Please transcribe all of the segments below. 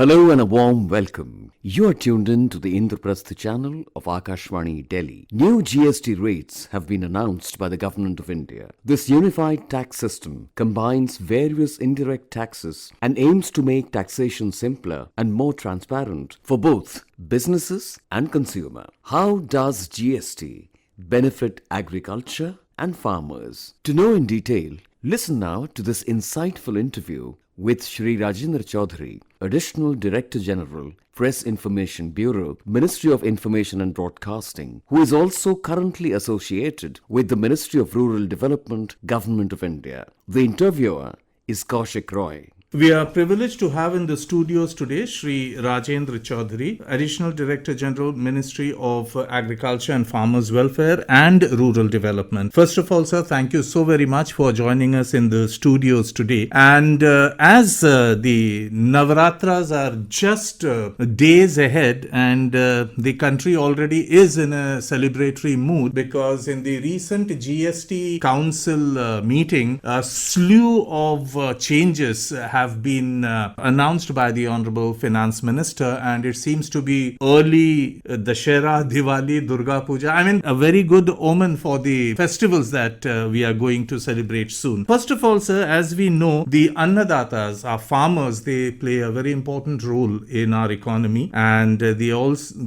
Hello and a warm welcome. You are tuned in to the Indraprastha channel of Akashvani, Delhi. New GST rates have been announced by the Government of India. This unified tax system combines various indirect taxes and aims to make taxation simpler and more transparent for both businesses and consumer. How does GST benefit agriculture and farmers? To know in detail, listen now to this insightful interview with Shri Rajendra Chaudhary, Additional Director General, Press Information Bureau, Ministry of Information and Broadcasting, who is also currently associated with the Ministry of Rural Development, Government of India. The interviewer is Kaushik Roy. We are privileged to have in the studios today Shri Rajendra Chaudhary, Additional Director General, Ministry of Agriculture and Farmers Welfare and Rural Development. First of all, sir, thank you so very much for joining us in the studios today. And as the Navaratras are just days ahead and the country already is in a celebratory mood because in the recent GST Council meeting, a slew of changes have been announced by the Honorable Finance Minister, and it seems to be early Dashera, Diwali, Durga Puja. I mean, a very good omen for the festivals that we are going to celebrate soon. First of all, sir, as we know, the Annadatas, our farmers, they play a very important role in our economy, and the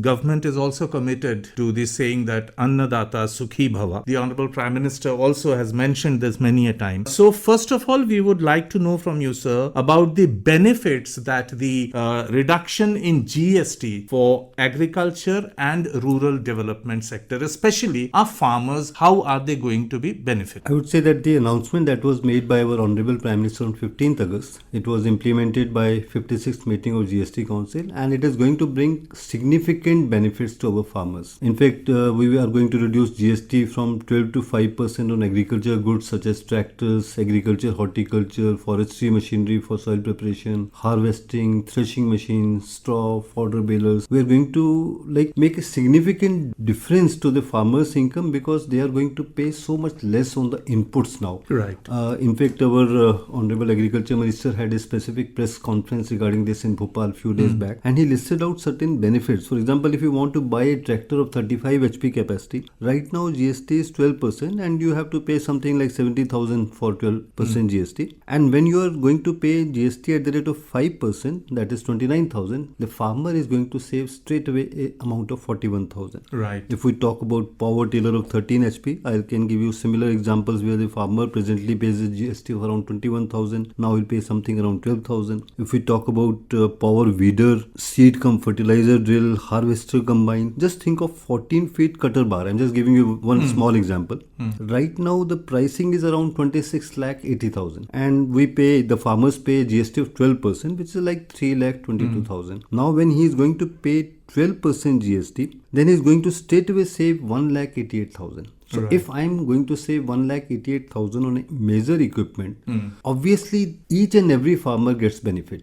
government is also committed to this saying that Annadata Sukhi Bhava. The Honorable Prime Minister also has mentioned this many a time. So, first of all, we would like to know from you, sir, about the benefits that the reduction in GST for agriculture and rural development sector, especially our farmers, how are they going to be benefited? I would say that the announcement that was made by our Honorable Prime Minister on 15th August, it was implemented by 56th meeting of GST Council, and it is going to bring significant benefits to our farmers. In fact, we are going to reduce GST from 12 to 5% on agriculture goods such as tractors, agriculture, horticulture, forestry machinery for soil preparation, harvesting, threshing machines, straw, fodder balers. We are going to make a significant difference to the farmers' income because they are going to pay so much less on the inputs now. Right. In fact, our Honorable Agriculture Minister had a specific press conference regarding this in Bhopal a few days back, and he listed out certain benefits. For example, if you want to buy a tractor of 35 HP capacity, right now GST is 12% and you have to pay something like 70,000 for 12% GST. And when you are going to pay GST at the rate of 5%, that is 29,000, the farmer is going to save straight away a amount of 41,000. Right. If we talk about power tiller of 13 HP, I can give you similar examples where the farmer presently pays a GST of around 21,000. Now he'll pay something around 12,000. If we talk about power weeder, seed cum fertilizer drill, harvester combine, just think of 14 feet cutter bar. I'm just giving you one small example. Right now the pricing is around 26,80,000, and the farmers pay GST of 12%, which is like 3,22,000. Now when he is going to pay 12% GST, then he is going to straight away save 1,88,000. So right. If I am going to save 1,88,000 on a major equipment, obviously each and every farmer gets benefit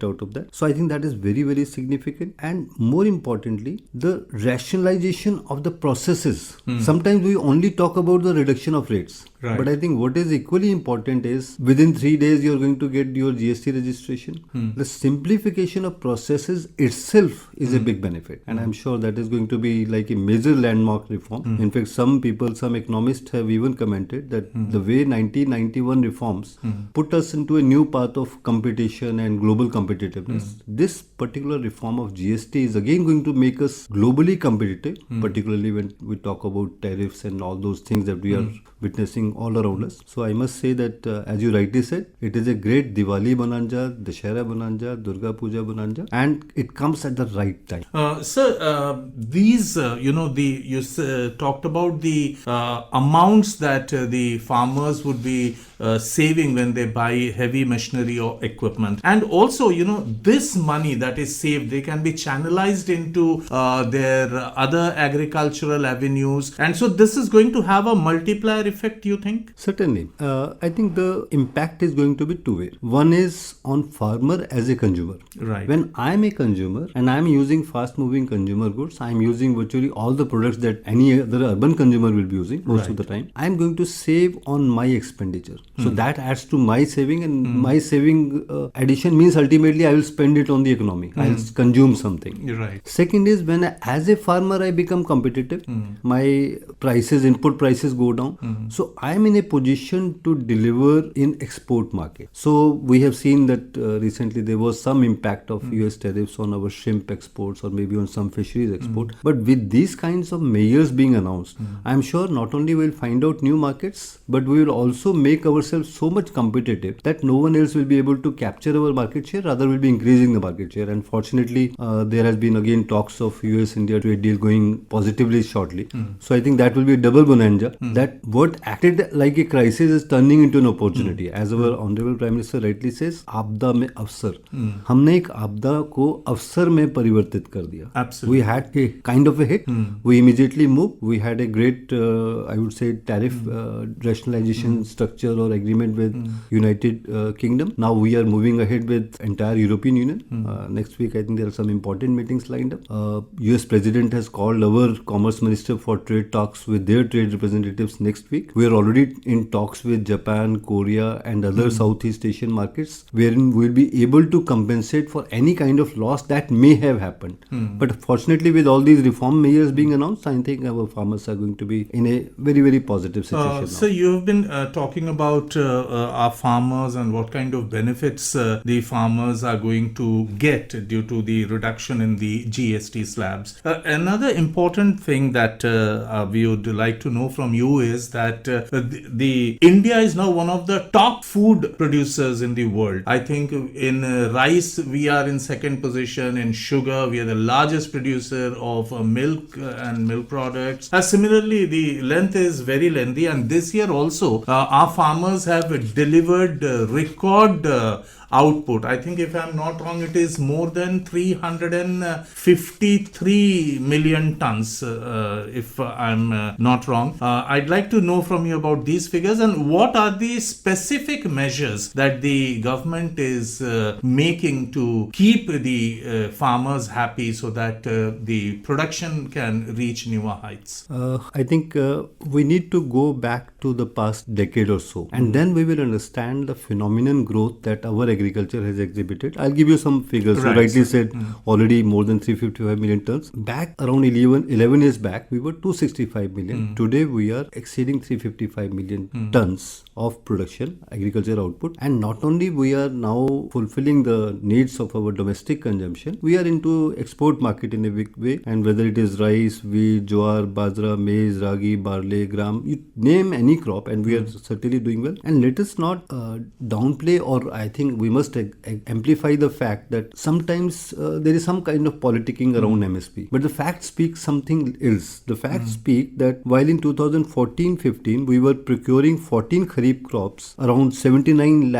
out of that. So I think that is very, very significant. And more importantly, the rationalization of the processes. Sometimes we only talk about the reduction of rates. Right. But I think what is equally important is within 3 days you are going to get your GST registration. The simplification of processes itself is a big benefit, and I'm sure that is going to be like a major landmark reform. In fact, some economists have even commented that the way 1991 reforms put us into a new path of competition and global competitiveness, this particular reform of GST is again going to make us globally competitive, particularly when we talk about tariffs and all those things that we are witnessing all around us. So I must say that as you rightly said, it is a great Diwali bonanza, Dashera bonanza, Durga Puja bonanza, and it comes at the right time. Sir, these, you talked about the amounts that the farmers would be saving when they buy heavy machinery or equipment. And also, this money that is saved, they can be channelized into their other agricultural avenues. And so this is going to have a multiplier effect, think? Certainly. I think the impact is going to be two-way. One is on farmer as a consumer. Right. When I'm a consumer and I'm using fast-moving consumer goods, I'm using virtually all the products that any other urban consumer will be using most of the time. I'm going to save on my expenditure. So that adds to my saving, and my saving addition means ultimately I will spend it on the economy. I'll consume something. You're right. Second is when as a farmer I become competitive, my prices, input prices go down. So I'm in a position to deliver in export market. So we have seen that recently there was some impact of US tariffs on our shrimp exports or maybe on some fisheries export. But with these kinds of measures being announced, I'm sure not only we'll find out new markets, but we will also make ourselves so much competitive that no one else will be able to capture our market share, rather will be increasing the market share. And fortunately, there has been again talks of US-India trade deal going positively shortly. So I think that will be a double bonanza. That what acted like a crisis is turning into an opportunity. As our Honorable Prime Minister rightly says, आपदा में अवसर. हमने एक आपदा को अवसर में परिवर्तित कर दिया. Absolutely. We had a kind of a hit. We immediately moved. We had a great, I would say, tariff rationalization structure or agreement with United Kingdom. Now we are moving ahead with entire European Union. Next week, I think there are some important meetings lined up. US President has called our Commerce Minister for trade talks with their trade representatives next week. We are already in talks with Japan, Korea, and other Southeast Asian markets, wherein we will be able to compensate for any kind of loss that may have happened. But fortunately, with all these reform measures being announced, I think our farmers are going to be in a very, very positive situation now. So you have been talking about our farmers and what kind of benefits the farmers are going to get due to the reduction in the GST slabs. Another important thing that we would like to know from you is that the India is now one of the top food producers in the world. I think in rice we are in second position. In sugar we are the largest producer of milk and milk products. Similarly, the length is very lengthy, and this year also our farmers have delivered record output. I think if I'm not wrong, it is more than 353 million tons, if I'm not wrong. I'd like to know from you about these figures and what are the specific measures that the government is making to keep the farmers happy so that the production can reach newer heights. I think we need to go back to the past decade or so, and then we will understand the phenomenon growth that our agriculture has exhibited. I'll give you some figures. Right. You rightly said already more than 355 million tons. Back around 11 years back, we were 265 million. Today we are exceeding 355 million tons of production, agriculture output. And not only we are now fulfilling the needs of our domestic consumption, we are into export market in a big way. And whether it is rice, wheat, jowar, bajra, maize, ragi, barley, gram, you name any crop, and we are certainly doing well. And let us not downplay, or I think we must amplify the fact that sometimes there is some kind of politicking around MSP. But the facts speak something else. The facts speak that while in 2014-15 we were procuring 14 kharif crops around 79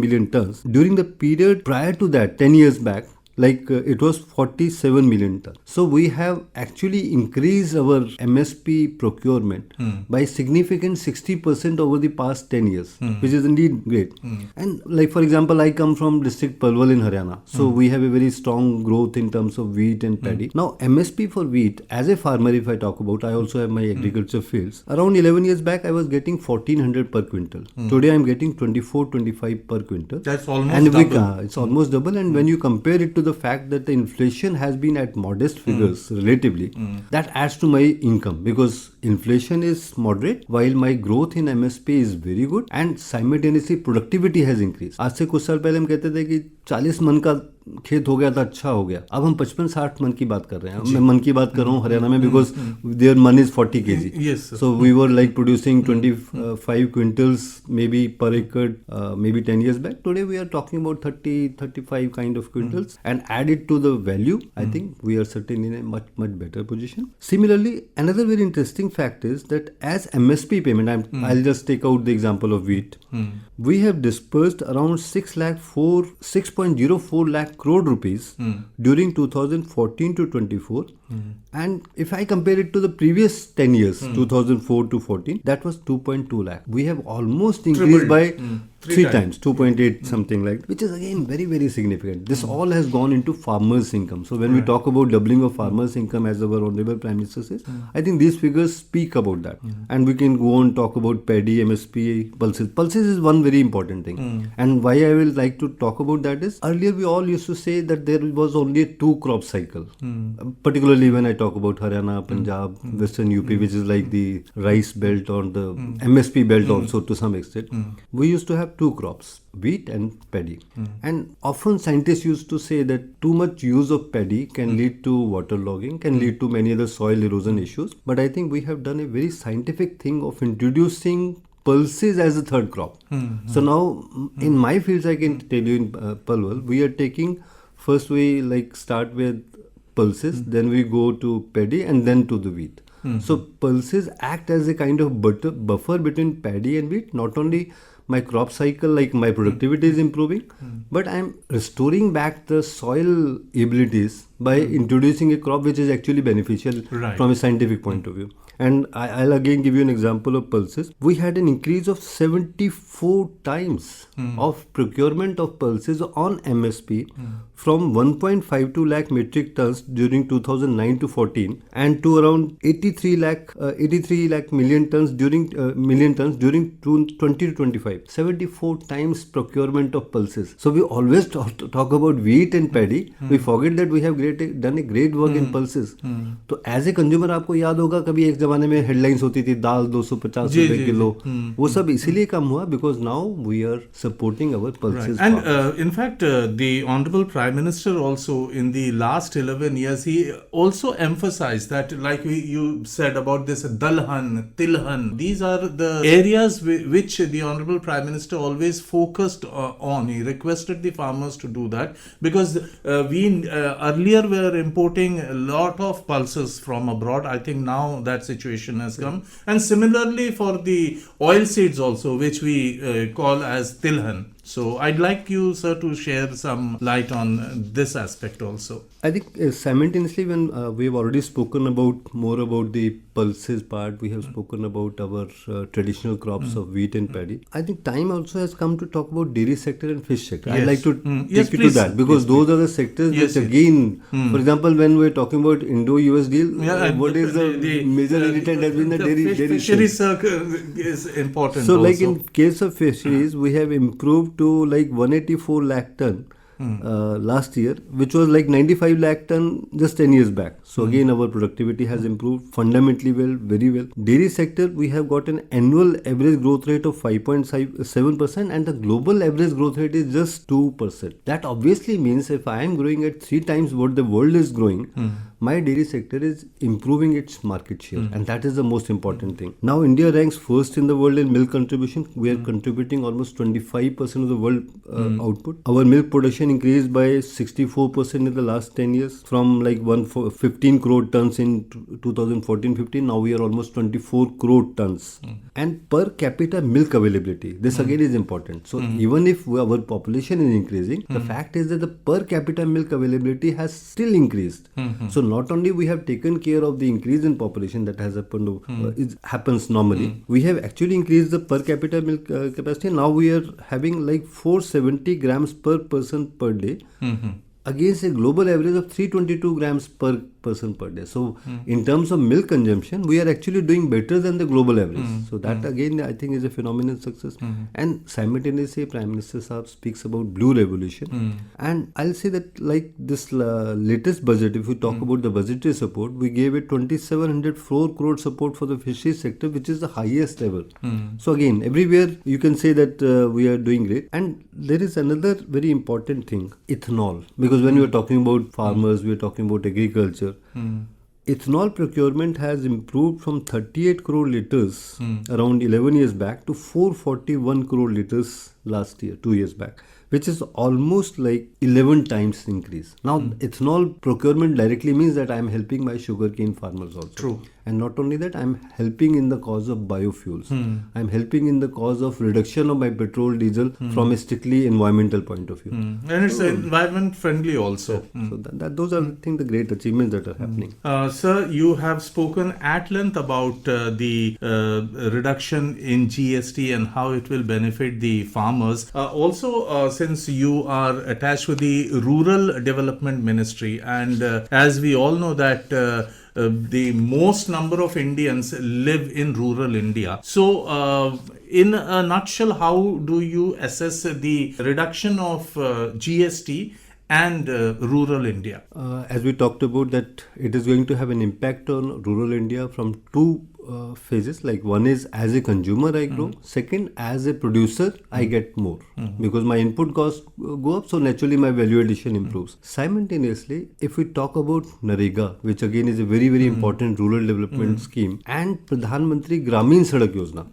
million tons. During the period prior to that, 10 years back, it was 47 million tons. So we have actually increased our MSP procurement by significant 60% over the past 10 years, which is indeed great. And for example, I come from district Palwal in Haryana. So we have a very strong growth in terms of wheat and paddy. Now MSP for wheat, as a farmer, if I talk about, I also have my agriculture fields. Around 11 years back, I was getting 1400 per quintal. Today I'm getting 24-25 per quintal. That's almost double. It's almost double. And when you compare it to the fact that the inflation has been at modest figures relatively, that adds to my income, because inflation is moderate while my growth in MSP is very good and simultaneously productivity has increased. आज से कुछ साल पहले हम कहते थे कि 40 मन का खेत हो गया था, अच्छा हो गया. अब हम 55-60 मन की बात कर रहे हैं. मैं मन की बात कर रहा हूँ हरियाणा में, बिकॉज देयर मन is 40 kg. Yes, sir. So we were producing 25 quintals maybe per acre maybe 10 years back. Today we are talking about 30-35 kind of quintals, and add it to the value, I think we are certainly in a much better position. Similarly, another very interesting fact is that as MSP payment, I'll just take out the example of wheat. We have dispersed around 6.04 lakh crore rupees during 2014 to 24 And if I compare it to the previous 10 years, 2004 to 14, that was 2.2 lakh. We have almost increased by three times, 2.8 something like, which is again very, very significant. This all has gone into farmers' income. So when we talk about doubling of farmers' income, as our Honorable Prime Minister says, I think these figures speak about that. And we can go on talk about paddy, MSP, pulses. Pulses is one very important thing. And why I will like to talk about that is, earlier we all used to say that there was only a 2-crop cycle. Particularly when I talk about Haryana, Punjab, Western UP, which is like the rice belt or the MSP belt also to some extent. We used to have 2 crops, wheat and paddy. And often scientists used to say that too much use of paddy can lead to waterlogging, can lead to many other soil erosion issues. But I think we have done a very scientific thing of introducing pulses as a third crop. So now in my fields, I can tell you in Palwal, we are taking, first we like start with pulses, then we go to paddy and then to the wheat. So pulses act as a kind of buffer between paddy and wheat. Not only my crop cycle, like my productivity is improving, but I'm restoring back the soil abilities by introducing a crop which is actually beneficial from a scientific point of view. And I'll again give you an example of pulses. We had an increase of 74 times of procurement of pulses on MSP from 1.52 lakh metric tons during 2009 to 14 and to around 83 lakh million tons during 20 to 25. 74 times procurement of pulses. So we always talk about wheat and paddy. We forget that we have done a great work in pulses. तो as a consumer आपको याद होगा कभी एक जमाने में headlines होती थी दाल 250 रुपए किलो, वो सब इसीलिए कम हुआ because now we are supporting our pulses. And in fact, the Honorable Prime Minister also in the last 11 years, he also emphasized that, like you said about this dalhan, tilhan, these are the areas which the Honorable Prime Minister always focused on. He requested the farmers to do that because we earlier were importing a lot of pulses from abroad. I think now that situation has come. And similarly for the oil seeds also, which we call as tilhan. So I'd like you, sir, to share some light on this aspect also. I think simultaneously when we have already spoken more about the pulses part, we have spoken about our traditional crops of wheat and paddy. I think time also has come to talk about dairy sector and fish sector. I'd like to take you to that because those are the sectors which again, for example, when we're talking about Indo-US deal, what is the major irritant has been the dairy fishery circle is important. So also. like in case of fisheries, we have improved to like 184 lakh ton last year, which was like 95 lakh ton just 10 years back. So again, our productivity has improved fundamentally well, very well. Dairy sector, we have got an annual average growth rate of 5.7% and the global average growth rate is just 2%. That obviously means if I am growing at 3 times what the world is growing, my dairy sector is improving its market share and that is the most important thing. Now India ranks first in the world in milk contribution. We are contributing almost 25% of the world output. Our milk production increased by 64% in the last 10 years from like 15 crore tons in 2014-15. Now we are almost 24 crore tons. And per capita milk availability, this again is important. So even if our population is increasing, the fact is that the per capita milk availability has still increased. So not only we have taken care of the increase in population that has happened, it happens normally. We have actually increased the per capita milk capacity. Now we are having like 470 grams per person per day against a global average of 322 grams per person per day. So in terms of milk consumption, we are actually doing better than the global average. So that again I think is a phenomenal success. And simultaneously Prime Minister Saab speaks about blue revolution. And I'll say that like this latest budget, if we talk about the budgetary support, we gave a 2704 crore support for the fisheries sector, which is the highest ever. So again, everywhere you can say that we are doing great. And there is another very important thing, ethanol. Because when we are talking about farmers, we are talking about agriculture. Ethanol procurement has improved from 38 crore litres around 11 years back to 441 crore litres last year, 2 years back, which is almost like 11 times increase. Now, ethanol procurement directly means that I am helping my sugarcane farmers also. True. And not only that, I'm helping in the cause of biofuels. I'm helping in the cause of reduction of my petrol, diesel from a strictly environmental point of view. And it's environment friendly also. So those are, I think, the great achievements that are happening. Sir, you have spoken at length about the reduction in GST and how it will benefit the farmers. Also, since you are attached with the Rural Development Ministry, and as we all know that the most number of Indians live in rural India. So, in a nutshell, how do you assess the reduction of GST and rural India? As we talked about, that it is going to have an impact on rural India from two phases. Like, one is as a consumer I grow, second as a producer I get more, because my input costs go up, so naturally my value addition improves. Simultaneously, if we talk about Narega, which again is a very very important rural development scheme, and Pradhan Mantri Gramin Sadak Yojana.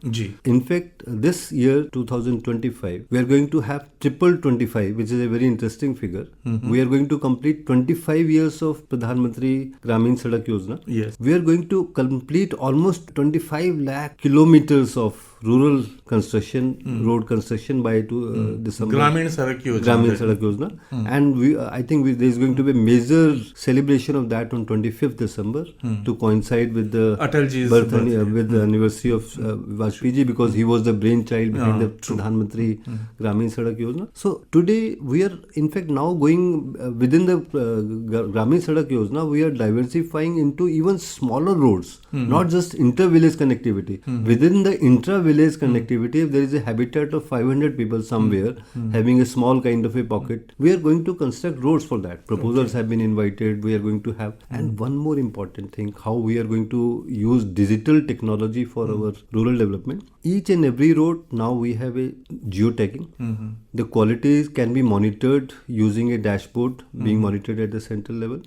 In fact, this year 2025 we are going to have triple 25, which is a very interesting figure. We are going to complete 25 years of Pradhan Mantri Gramin Sadak Yojana. Yes. We are going to complete almost 25 lakh kilometers of rural construction, road construction by December. Gramin Sadak Yojana. Gramin Sadak Yojana. And I think there is going to be a major celebration of that on 25th December to coincide with the Atalji's birthday, with the anniversary of Vajpayee, because he was the brainchild behind the Pradhan Mantri Gramin Sadak Yojana. So today we are in fact now going within the Gramin Sadak Yojana, we are diversifying into even smaller roads, not just inter-village connectivity. Within the intra-village connectivity, if there is a habitat of 500 people somewhere having a small kind of a pocket, we are going to construct roads for that. Proposals have been invited. We are going to have, and one more important thing, how we are going to use digital technology for our rural development. Each and every road now we have a geotagging. The quality can be monitored using a dashboard being monitored at the central level.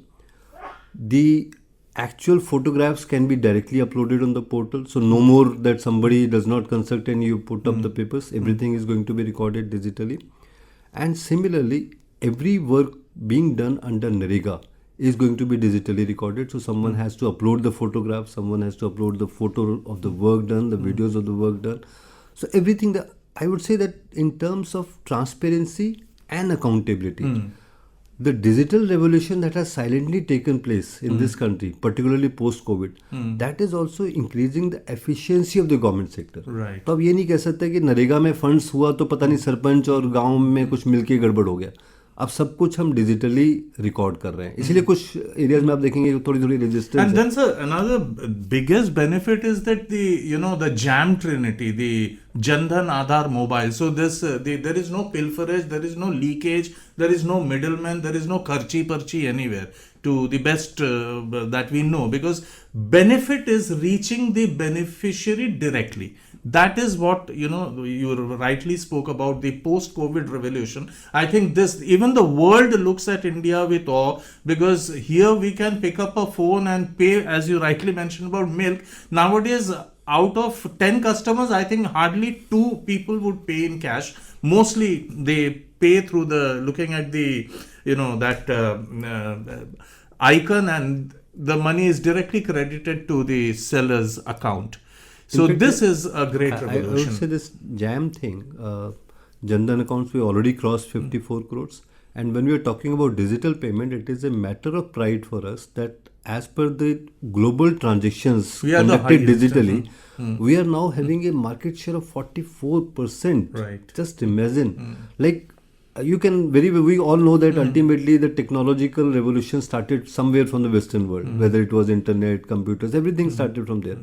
The actual photographs can be directly uploaded on the portal, so no more that somebody does not construct and you put up the papers. Everything is going to be recorded digitally. And similarly, every work being done under Narega is going to be digitally recorded. So someone has to upload the photograph, someone has to upload the photo of the work done, the videos of the work done. So everything, that I would say that in terms of transparency and accountability, the digital revolution that has silently taken place in this country, particularly post-COVID, that is also increasing the efficiency of the government sector. Right. तो अब ये नहीं कह सकते कि नरेगा में funds हुआ तो पता नहीं सरपंच और गांव में कुछ मिलके गड़बड़ हो गया. अब सब कुछ हम डिजिटली रिकॉर्ड कर रहे हैं, इसलिए कुछ एरियाज में आप देखेंगे थोड़ी थोड़ी resistance. And then, sir, another biggest benefit is that the jam trinity, the Jandhan Aadhar mobile. So there is no pilferage, there is no leakage, there is no middleman, there is no parchi anywhere, to the best that we know, because benefit is reaching the beneficiary directly. That is what, you rightly spoke about the post-COVID revolution. I think even the world looks at India with awe, because here we can pick up a phone and pay, as you rightly mentioned about milk. Nowadays, out of 10 customers, I think hardly 2 people would pay in cash. Mostly they pay through looking at the, that icon, and the money is directly credited to the seller's account. So this is a great revolution. I would say this jam thing, Jandan accounts, we already crossed 54 crores. And when we are talking about digital payment, it is a matter of pride for us that as per the global transactions conducted digitally, we are now having a market share of 44%. Right. Just imagine. Like, you can we all know that ultimately the technological revolution started somewhere from the Western world, whether it was internet, computers, everything started from there.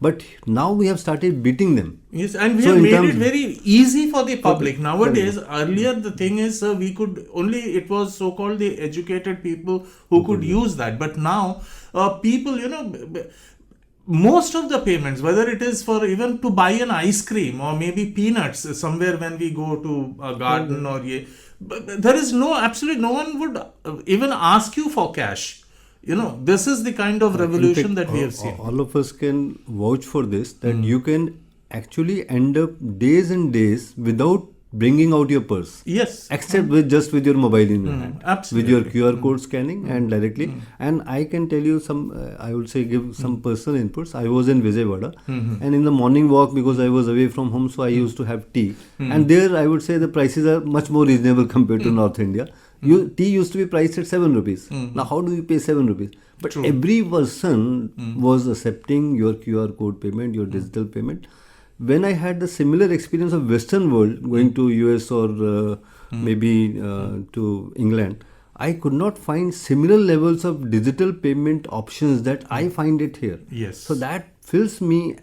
But now we have started beating them. Yes, and we have made it very easy for the public. Nowadays, earlier the thing is, we could only, it was so-called the educated people who could use that. But now, people, most of the payments, whether it is for even to buy an ice cream or maybe peanuts somewhere when we go to a garden but there is absolutely no one would even ask you for cash. This is the kind of revolution that we have seen. All of us can vouch for this, that you can actually end up days and days without bringing out your purse. Yes. Except with your mobile in your hand. Absolutely. With your QR code scanning and directly. And I can tell you some, I would say give some personal inputs. I was in Vijayawada and in the morning walk, because I was away from home, so I used to have tea. And there I would say the prices are much more reasonable compared to North India. Tea used to be priced at 7 rupees. Now how do you pay 7 rupees? But True. every person was accepting your QR code payment, your digital payment. When I had the similar experience of Western world, going to US or maybe to England, I could not find similar levels of digital payment options that I find it here. Yes. So that fills me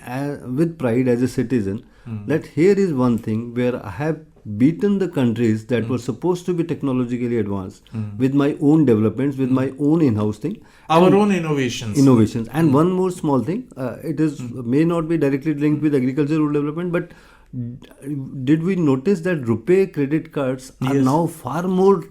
with pride as a citizen that here is one thing where I have beaten the countries that were supposed to be technologically advanced with my own developments, with my own in-house thing. Our own innovations. And one more small thing, it is may not be directly linked with agriculture rural development, but did we notice that RuPay credit cards are Yes. now far more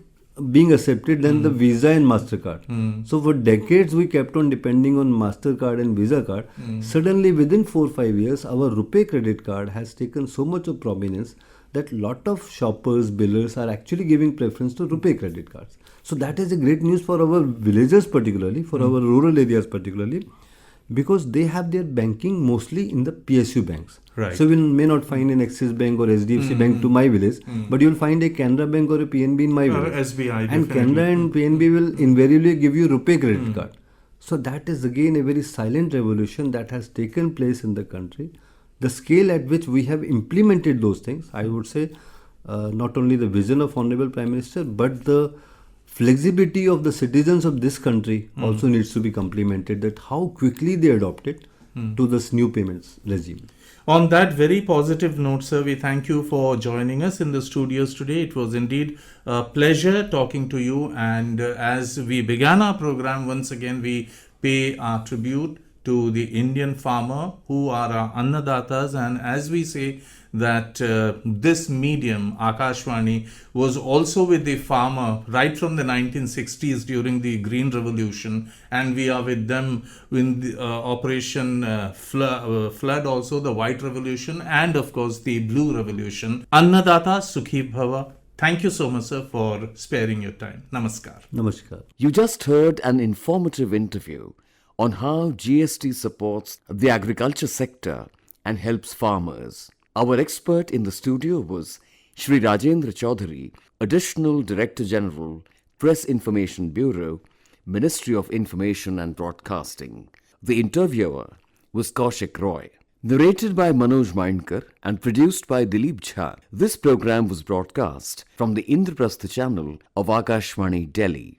being accepted than the Visa and MasterCard? So for decades we kept on depending on MasterCard and Visa card. Suddenly within 4 or 5 years our RuPay credit card has taken so much of prominence that lot of shoppers, billers are actually giving preference to RuPay credit cards. So that is a great news for our villagers particularly, for our rural areas particularly, because they have their banking mostly in the PSU banks. Right. So we may not find an Axis Bank or HDFC Bank to my village, but you'll find a Canara Bank or a PNB in my village. SBI, And definitely. Canara and PNB will invariably give you RuPay credit card. So that is again a very silent revolution that has taken place in the country. The scale at which we have implemented those things, I would say, not only the vision of Honorable Prime Minister, but the flexibility of the citizens of this country also needs to be complemented, that how quickly they adopt it to this new payments regime. On that very positive note, sir, we thank you for joining us in the studios today. It was indeed a pleasure talking to you. And as we began our program, once again, we pay our tribute to the Indian farmer who are our Annadatas. And as we say that this medium, Akashvani, was also with the farmer right from the 1960s during the Green Revolution. And we are with them in the Operation Flood, also the White Revolution, and of course the Blue Revolution. Annadata Sukhi Bhava. Thank you so much, sir, for sparing your time. Namaskar. Namaskar. You just heard an informative interview on how GST supports the agriculture sector and helps farmers. Our expert in the studio was Shri Rajendra Chaudhary, Additional Director General, Press Information Bureau, Ministry of Information and Broadcasting. The interviewer was Kaushik Roy. Narrated by Manoj Mindkar and produced by Dilip Jha, this program was broadcast from the Indraprastha channel of Akashvani, Delhi.